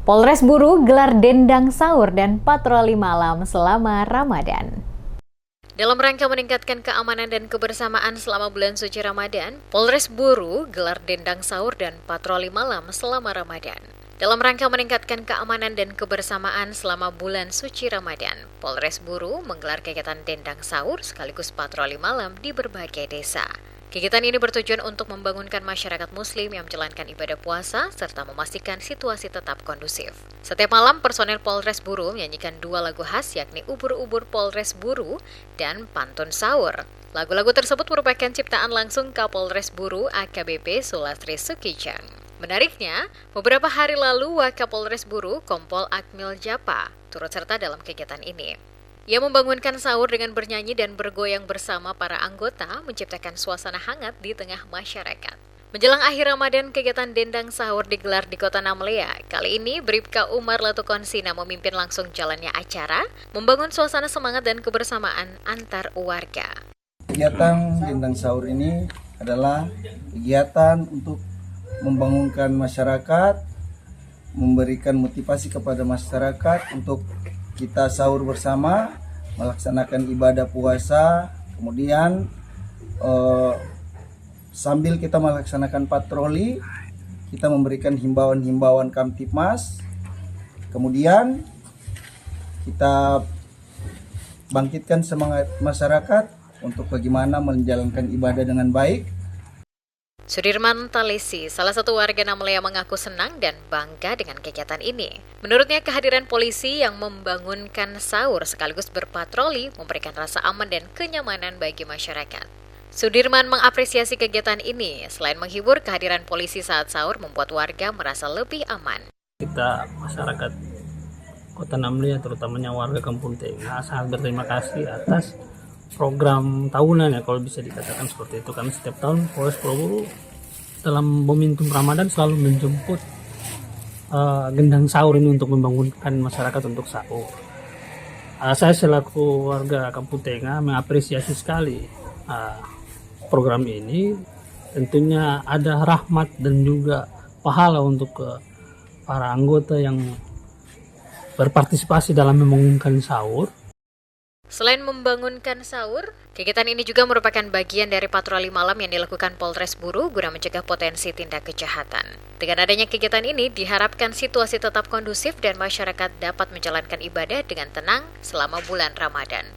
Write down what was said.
Polres Buru gelar dendang sahur dan patroli malam selama Ramadan. Dalam rangka meningkatkan keamanan dan kebersamaan selama bulan suci Ramadan, Polres Buru gelar dendang sahur dan patroli malam selama Ramadan. Dalam rangka meningkatkan keamanan dan kebersamaan selama bulan suci Ramadan, Polres Buru menggelar kegiatan dendang sahur sekaligus patroli malam di berbagai desa. Kegiatan ini bertujuan untuk membangunkan masyarakat muslim yang menjalankan ibadah puasa serta memastikan situasi tetap kondusif. Setiap malam, personel Polres Buru menyanyikan dua lagu khas yakni Ubur-Ubur Polres Buru dan Pantun Sahur. Lagu-lagu tersebut merupakan ciptaan langsung Kapolres Buru AKBP Sulastri Sukijang. Menariknya, beberapa hari lalu Wakapolres Buru Kompol Akmil Japa turut serta dalam kegiatan ini. Ia membangunkan sahur dengan bernyanyi dan bergoyang bersama para anggota, menciptakan suasana hangat di tengah masyarakat. Menjelang akhir Ramadan, kegiatan dendang sahur digelar di Kota Namlea. Kali ini, Bribka Umar Latukonsina memimpin langsung jalannya acara, membangun suasana semangat dan kebersamaan antar warga. Kegiatan dendang sahur ini adalah kegiatan untuk membangunkan masyarakat, memberikan motivasi kepada masyarakat untuk kita sahur bersama, melaksanakan ibadah puasa, kemudian sambil kita melaksanakan patroli, kita memberikan himbauan-himbauan Kamtipmas, kemudian kita bangkitkan semangat masyarakat untuk bagaimana menjalankan ibadah dengan baik. Sudirman Talisi, salah satu warga Namlea mengaku senang dan bangga dengan kegiatan ini. Menurutnya kehadiran polisi yang membangunkan sahur sekaligus berpatroli memberikan rasa aman dan kenyamanan bagi masyarakat. Sudirman mengapresiasi kegiatan ini. Selain menghibur, kehadiran polisi saat sahur membuat warga merasa lebih aman. Kita masyarakat Kota Namlea, terutamanya warga Kampung Tengah, sangat berterima kasih atas program tahunan ya, kalau bisa dikatakan seperti itu, karena setiap tahun Polres Buru dalam momentum Ramadan selalu menjemput gendang sahur ini untuk membangunkan masyarakat untuk sahur. Saya selaku warga Kampung Tengah mengapresiasi sekali program ini. Tentunya ada rahmat dan juga pahala untuk para anggota yang berpartisipasi dalam membangunkan sahur. Selain membangunkan sahur, kegiatan ini juga merupakan bagian dari patroli malam yang dilakukan Polres Buru guna mencegah potensi tindak kejahatan. Dengan adanya kegiatan ini, diharapkan situasi tetap kondusif dan masyarakat dapat menjalankan ibadah dengan tenang selama bulan Ramadan.